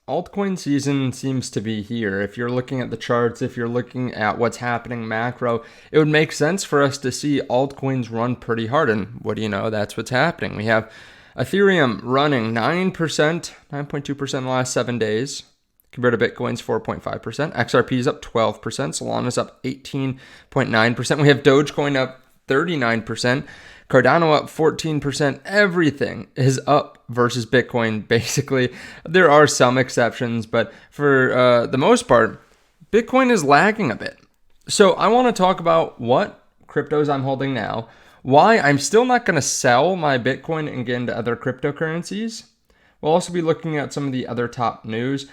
altcoin season seems to be here. If you're looking at the charts, if you're looking at what's happening macro, it would make sense for us to see altcoins run pretty hard. And what do you know? That's what's happening. We have Ethereum running 9%, 9.2% in the last 7 days. Compared to Bitcoin's 4.5%. XRP is up 12%. Solana's up 18.9%. We have Dogecoin up 39%. Cardano up 14%. Everything is up versus Bitcoin, basically. There are some exceptions, but for the most part, Bitcoin is lagging a bit. So I want to talk about what cryptos I'm holding now, why I'm still not going to sell my Bitcoin and get into other cryptocurrencies. We'll also be looking at some of the other top news.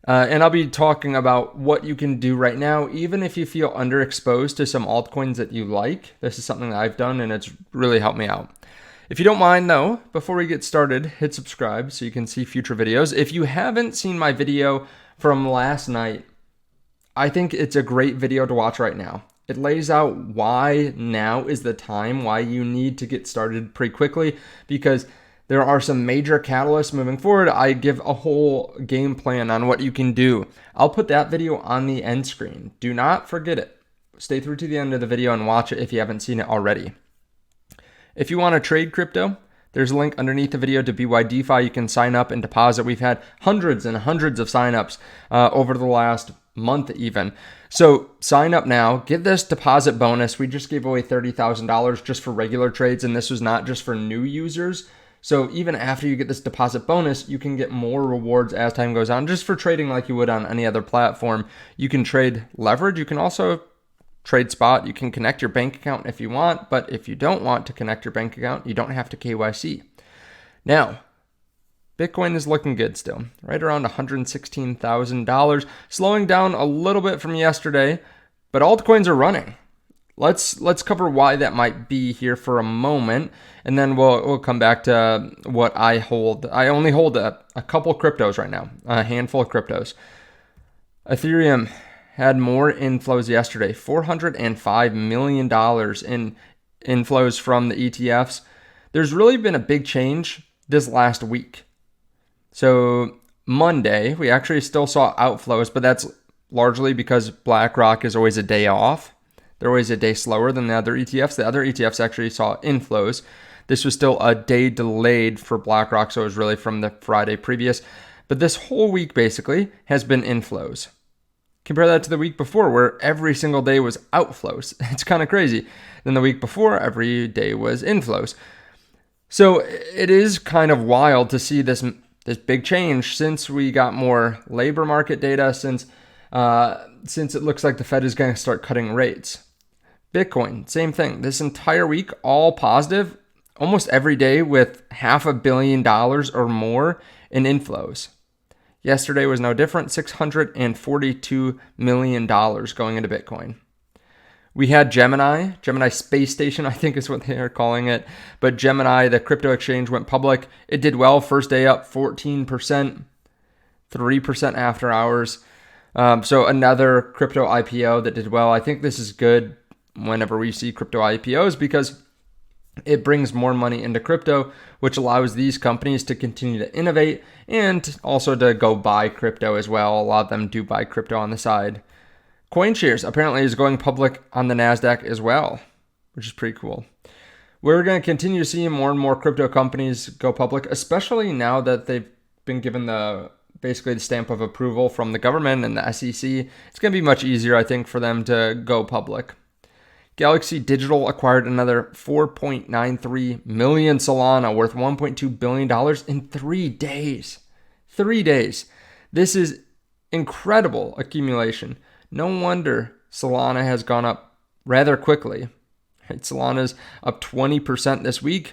And I'll be talking about what you can do right now, even if you feel underexposed to some altcoins that you like. This is something that I've done, and it's really helped me out. If you don't mind, though, before we get started, hit subscribe so you can see future videos. If you haven't seen my video from last night, I think it's a great video to watch right now. It lays out why now is the time, why you need to get started pretty quickly, because there are some major catalysts moving forward. I give a whole game plan on what you can do. I'll put that video on the end screen. Do not forget it. Stay through to the end of the video and watch it if you haven't seen it already. If you want to trade crypto, there's a link underneath the video to BYDeFi. You can sign up and deposit. We've had hundreds and hundreds of signups over the last month even. So sign up now, get this deposit bonus. We just gave away $30,000 just for regular trades, and this was not just for new users. So even after you get this deposit bonus, you can get more rewards as time goes on, just for trading like you would on any other platform. You can trade leverage. You can also trade spot. You can connect your bank account if you want, but if you don't want to connect your bank account, you don't have to KYC. Now, Bitcoin is looking good still, right around $116,000, slowing down a little bit from yesterday, but altcoins are running. Let's cover why that might be here for a moment, and then we'll come back to what I hold. I only hold a couple cryptos right now, a handful of cryptos. Ethereum had more inflows yesterday, $405 million in inflows from the ETFs. There's really been a big change this last week. So Monday, we actually still saw outflows, but that's largely because BlackRock is always a day off. They're always a day slower than the other ETFs. The other ETFs actually saw inflows. This was still a day delayed for BlackRock, so it was really from the Friday previous. But this whole week basically has been inflows. Compare that to the week before, where every single day was outflows. It's kind of crazy. Then the week before, every day was inflows. So it is kind of wild to see this big change since we got more labor market data, since it looks like the Fed is going to start cutting rates. Bitcoin, same thing. This entire week, all positive, almost every day with $500 million or more in inflows. Yesterday was no different, $642 million going into Bitcoin. We had Gemini Space Station, I think is what they are calling it. But Gemini, the crypto exchange, went public. It did well. First day up 14%, 3% after hours. So another crypto IPO that did well. I think this is good whenever we see crypto IPOs because it brings more money into crypto, which allows these companies to continue to innovate and also to go buy crypto as well. A lot of them do buy crypto on the side. CoinShares apparently is going public on the NASDAQ as well, which is pretty cool. We're going to continue to see more and more crypto companies go public, especially now that they've been given basically the stamp of approval from the government and the SEC. It's going to be much easier, I think, for them to go public. Galaxy Digital acquired another 4.93 million Solana worth $1.2 billion in 3 days. 3 days. This is incredible accumulation. No wonder Solana has gone up rather quickly. Solana's up 20% this week.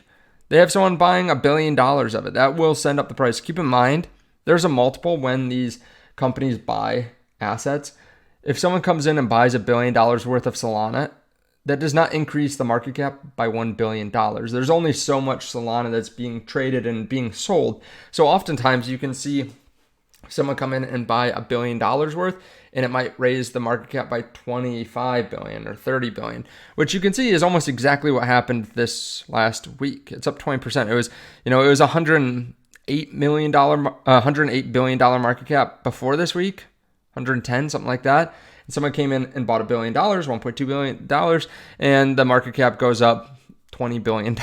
They have someone buying $1 billion of it. That will send up the price. Keep in mind, there's a multiple when these companies buy assets. If someone comes in and buys $1 billion worth of Solana, that does not increase the market cap by $1 billion. There's only so much Solana that's being traded and being sold. So oftentimes you can see someone come in and buy $1 billion worth, and it might raise the market cap by 25 billion or 30 billion, which you can see is almost exactly what happened this last week. It's up 20%. It was 108 $108 billion market cap before this week, 110, something like that. And someone came in and bought $1 billion, $1.2 billion, and the market cap goes up $20 billion.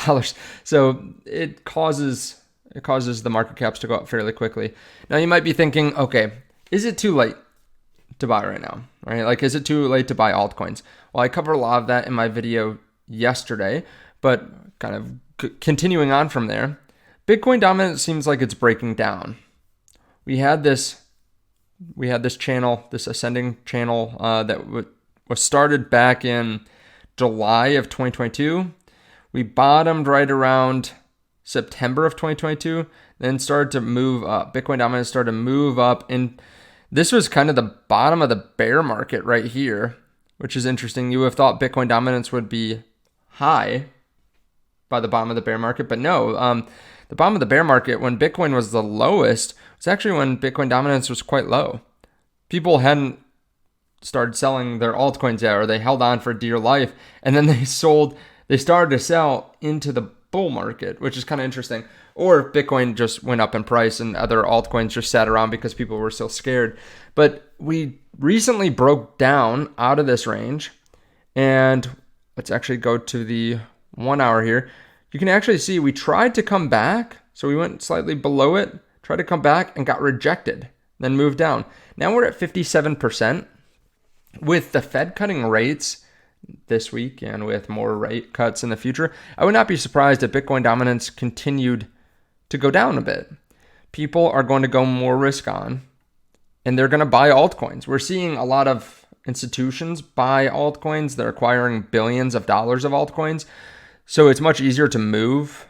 So it causes the market caps to go up fairly quickly. Now you might be thinking, okay, is it too late to buy right now, right? Like, is it too late to buy altcoins? Well, I covered a lot of that in my video yesterday, but kind of continuing on from there, Bitcoin dominance seems like it's breaking down. We had this channel, this ascending channel that was started back in July of 2022. We bottomed right around September of 2022, then started to move up. Bitcoin dominance started to move up, and this was kind of the bottom of the bear market right here, which is interesting. You would have thought Bitcoin dominance would be high by the bottom of the bear market, but no. The bottom of the bear market, when Bitcoin was the lowest, was actually when Bitcoin dominance was quite low. People hadn't started selling their altcoins yet, or they held on for dear life, and then they started to sell into the bull market, which is kind of interesting. Or Bitcoin just went up in price and other altcoins just sat around because people were still scared. But we recently broke down out of this range, and let's actually go to the 1 hour here. You can actually see we tried to come back. So we went slightly below it, tried to come back and got rejected, then moved down. Now we're at 57%. With the Fed cutting rates this week and with more rate cuts in the future, I would not be surprised if Bitcoin dominance continued to go down a bit. People are going to go more risk on, and they're going to buy altcoins. We're seeing a lot of institutions buy altcoins. They're acquiring billions of dollars of altcoins. So it's much easier to move,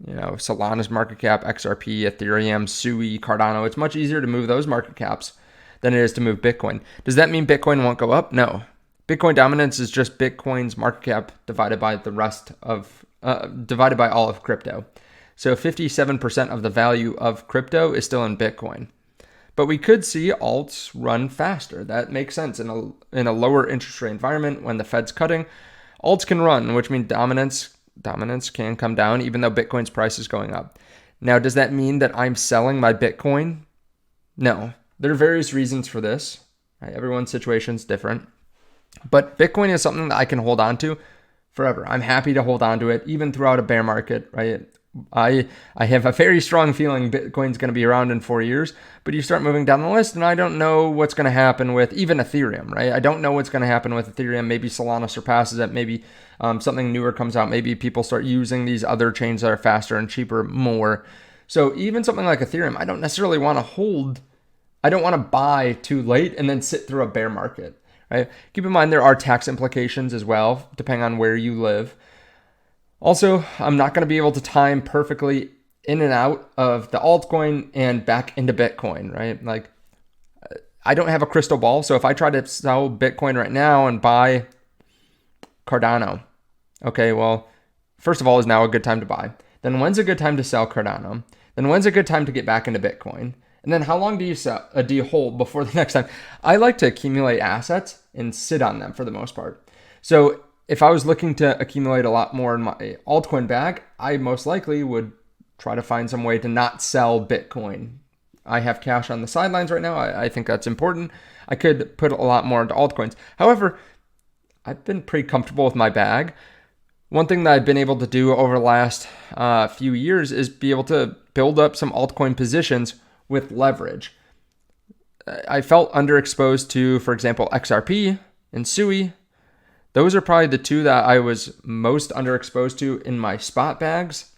Solana's market cap, XRP, Ethereum, SUI, Cardano. It's much easier to move those market caps than it is to move Bitcoin. Does that mean Bitcoin won't go up? No. Bitcoin dominance is just Bitcoin's market cap divided by divided by all of crypto. So 57% of the value of crypto is still in Bitcoin. But we could see alts run faster. That makes sense in a lower interest rate environment when the Fed's cutting. Alts can run, which means dominance can come down even though Bitcoin's price is going up. Now, does that mean that I'm selling my Bitcoin? No. There are various reasons for this. Right? Everyone's situation is different. But Bitcoin is something that I can hold on to forever. I'm happy to hold on to it even throughout a bear market, right? I have a very strong feeling Bitcoin's going to be around in 4 years, but you start moving down the list and I don't know what's going to happen with even Ethereum, right? I don't know what's going to happen with Ethereum. Maybe Solana surpasses it. Maybe something newer comes out. Maybe people start using these other chains that are faster and cheaper more. So even something like Ethereum, I don't necessarily want to hold. I don't want to buy too late and then sit through a bear market, right? Keep in mind there are tax implications as well, depending on where you live. Also, I'm not going to be able to time perfectly in and out of the altcoin and back into Bitcoin, right? Like, I don't have a crystal ball. So if I try to sell Bitcoin right now and buy Cardano, okay, well, first of all, is now a good time to buy? Then when's a good time to sell Cardano? Then when's a good time to get back into Bitcoin? And then how long do you hold before the next time? I like to accumulate assets and sit on them for the most part. So if I was looking to accumulate a lot more in my altcoin bag, I most likely would try to find some way to not sell Bitcoin. I have cash on the sidelines right now. I think that's important. I could put a lot more into altcoins. However, I've been pretty comfortable with my bag. One thing that I've been able to do over the last few years is be able to build up some altcoin positions with leverage. I felt underexposed to, for example, XRP and SUI. Those are probably the two that I was most underexposed to in my spot bags,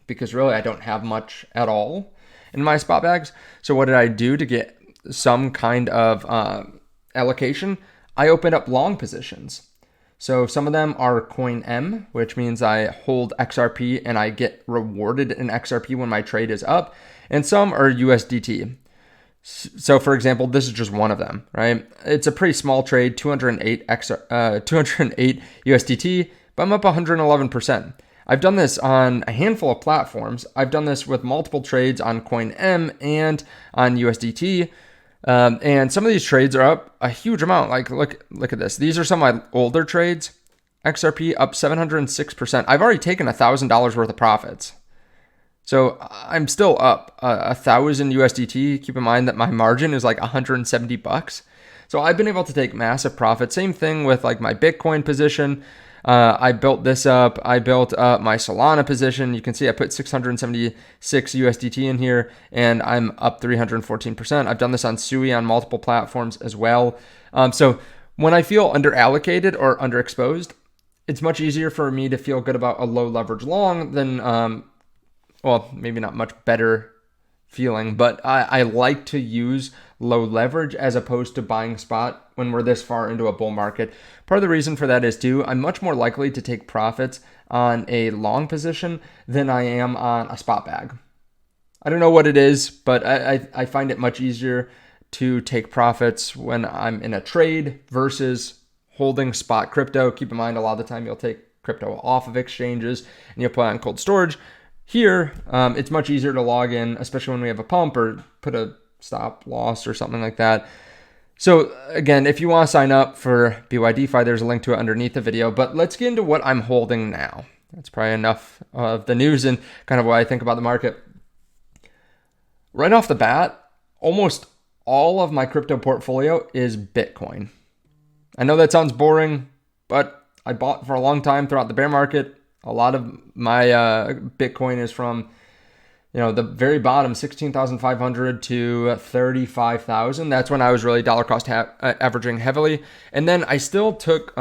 because really I don't have much at all in my spot bags. So what did I do to get some kind of allocation? I opened up long positions. So some of them are coin M, which means I hold XRP and I get rewarded in XRP when my trade is up. And some are USDT. So for example, this is just one of them, right? It's a pretty small trade, 208 USDT, but I'm up 111%. I've done this on a handful of platforms. I've done this with multiple trades on Coin M and on USDT. And some of these trades are up a huge amount. Like look at this. These are some of my older trades. XRP up 706%. I've already taken $1,000 worth of profits. So I'm still up 1,000 USDT. Keep in mind that my margin is like 170 bucks. So I've been able to take massive profit. Same thing with like my Bitcoin position. I built this up. I built up my Solana position. You can see I put 676 USDT in here, and I'm up 314%. I've done this on Sui on multiple platforms as well. So when I feel underallocated or underexposed, it's much easier for me to feel good about a low leverage long than, well, maybe not much better feeling, but I like to use low leverage as opposed to buying spot when we're this far into a bull market. Part of the reason for that is too, I'm much more likely to take profits on a long position than I am on a spot bag. I don't know what it is, but I find it much easier to take profits when I'm in a trade versus holding spot crypto. Keep in mind, a lot of the time you'll take crypto off of exchanges and you'll put it on cold storage. Here, it's much easier to log in, especially when we have a pump or put a stop loss or something like that. So again, if you want to sign up for BYDeFi, there's a link to it underneath the video. But let's get into what I'm holding now. That's probably enough of the news and kind of what I think about the market. Right off the bat, almost all of my crypto portfolio is Bitcoin. I know that sounds boring, but I bought for a long time throughout the bear market. A lot of my Bitcoin is from, the very bottom, 16,500 to 35,000. That's when I was really dollar cost averaging heavily. And then I still took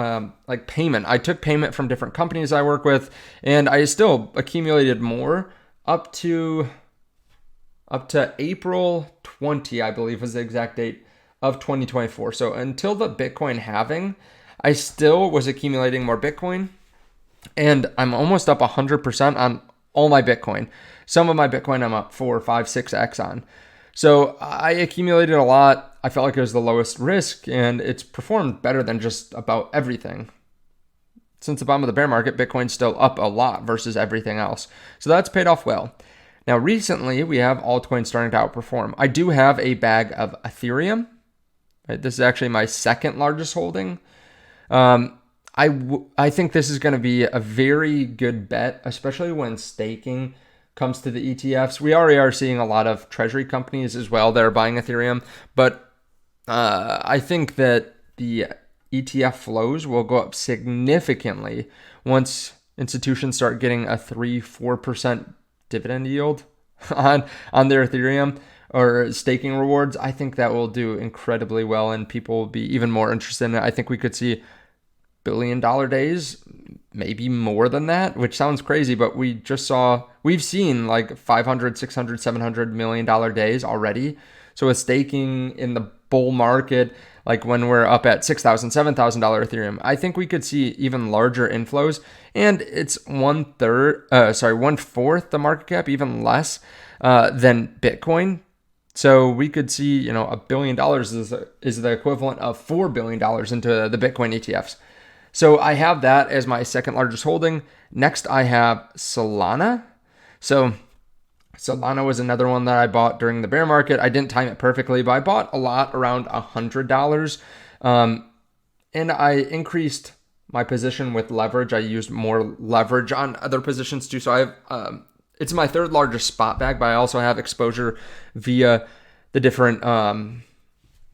payment. I took payment from different companies I work with, and I still accumulated more up to April 20, I believe was the exact date of 2024. So until the Bitcoin halving, I still was accumulating more Bitcoin. And I'm almost up 100% on all my Bitcoin. Some of my Bitcoin I'm up 4, 5, 6x on. So I accumulated a lot. I felt like it was the lowest risk, and it's performed better than just about everything. Since the bottom of the bear market, Bitcoin's still up a lot versus everything else. So that's paid off well. Now, recently, we have altcoins starting to outperform. I do have a bag of Ethereum. Right? This is actually my second largest holding. I think this is going to be a very good bet, especially when staking comes to the ETFs. We already are seeing a lot of treasury companies as well that are buying Ethereum, but I think that the ETF flows will go up significantly once institutions start getting a 3-4% dividend yield on their Ethereum or staking rewards. I think that will do incredibly well, and people will be even more interested in it. I think we could see billion-dollar days, maybe more than that, which sounds crazy, but we've seen like 500, 600, 700 million-dollar days already. So with staking in the bull market, like when we're up at $6,000, $7,000 Ethereum, I think we could see even larger inflows. And it's 1/4 the market cap, even less than Bitcoin. So we could see, $1 billion is the equivalent of $4 billion into the Bitcoin ETFs. So I have that as my second largest holding. Next, I have Solana. So Solana was another one that I bought during the bear market. I didn't time it perfectly, but I bought a lot around $100. And I increased my position with leverage. I used more leverage on other positions too. So I have, it's my third largest spot bag, but I also have exposure via the different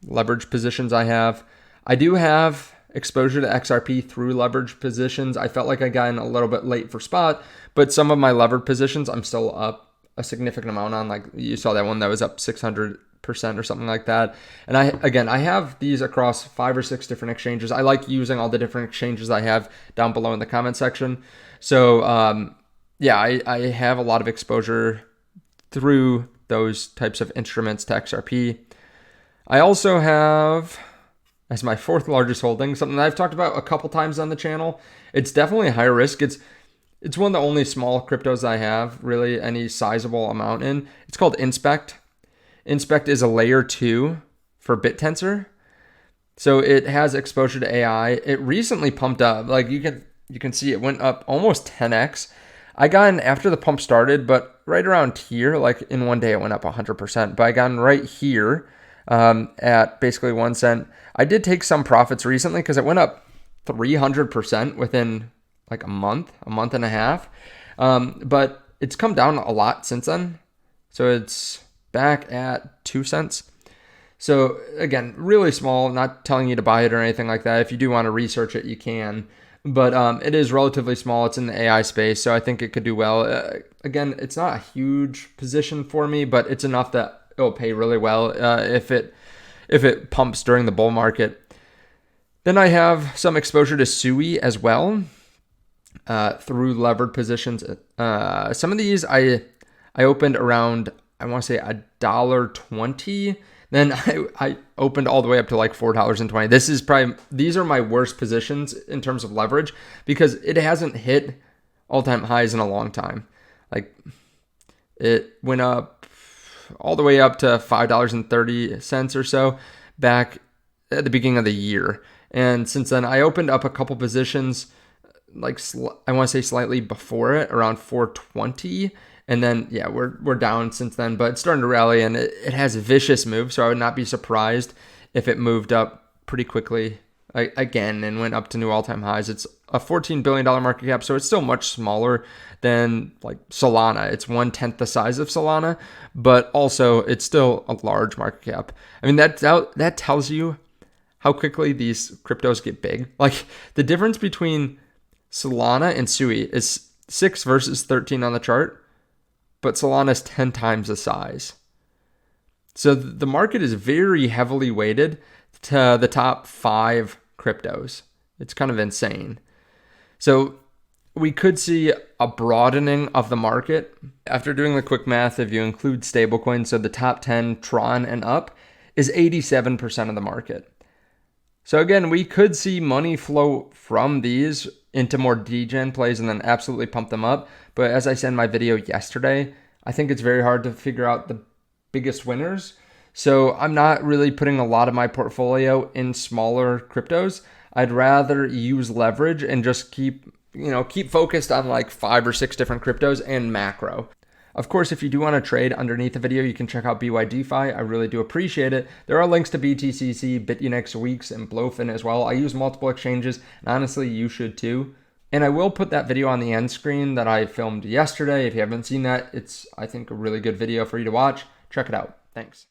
leverage positions I have. I do have exposure to XRP through leverage positions. I felt like I got in a little bit late for spot, but some of my levered positions I'm still up a significant amount on. Like you saw that one that was up 600% or something like that. And I have these across 5 or 6 different exchanges. I like using all the different exchanges I have down below in the comment section. So I have a lot of exposure through those types of instruments to XRP. I also have, as my fourth largest holding, something that I've talked about a couple times on the channel. It's definitely a high risk. It's one of the only small cryptos I have really any sizable amount in. It's called Inspect. Inspect is a layer 2 for BitTensor. So it has exposure to AI. It recently pumped up. Like you can see it went up almost 10x. I got in after the pump started, but right around here, like in one day it went up 100%. But I got in right here at basically 1 cent. I did take some profits recently because it went up 300% within like a month and a half. But it's come down a lot since then. So it's back at 2 cents. So again, really small, not telling you to buy it or anything like that. If you do want to research it, you can. But it is relatively small. It's in the AI space, so I think it could do well. Again, it's not a huge position for me, but it's enough that it'll pay really well if it pumps during the bull market. Then I have some exposure to SUI as well through levered positions. Some of these I opened around, I want to say $1.20. Then I opened all the way up to like $4.20. These are my worst positions in terms of leverage because it hasn't hit all-time highs in a long time. Like it went up all the way up to $5.30 or so back at the beginning of the year. And since then, I opened up a couple positions, like I want to say slightly before it, around 420. And then, yeah, we're down since then, but it's starting to rally, and it has a vicious move, so I would not be surprised if it moved up pretty quickly again and went up to new all-time highs. It's a $14 billion market cap, so it's still much smaller than like Solana. It's 1/10 the size of Solana, but also it's still a large market cap. I mean, that tells you how quickly these cryptos get big. Like the difference between Solana and SUI is 6 versus 13 on the chart. But Solana is 10 times the size. So the market is very heavily weighted to the top 5 cryptos. It's kind of insane. So we could see a broadening of the market. After doing the quick math, if you include stablecoins, so the top 10 Tron and up is 87% of the market. So again, we could see money flow from these into more degen plays and then absolutely pump them up. But as I said in my video yesterday, I think it's very hard to figure out the biggest winners. So I'm not really putting a lot of my portfolio in smaller cryptos. I'd rather use leverage and just keep focused on like 5 or 6 different cryptos and macro. Of course, if you do want to trade underneath the video, you can check out BYDeFi. I really do appreciate it. There are links to BTCC, BitUnix, WEEX, and BLOFIN as well. I use multiple exchanges, and honestly, you should too. And I will put that video on the end screen that I filmed yesterday. If you haven't seen that, it's, I think, a really good video for you to watch. Check it out. Thanks.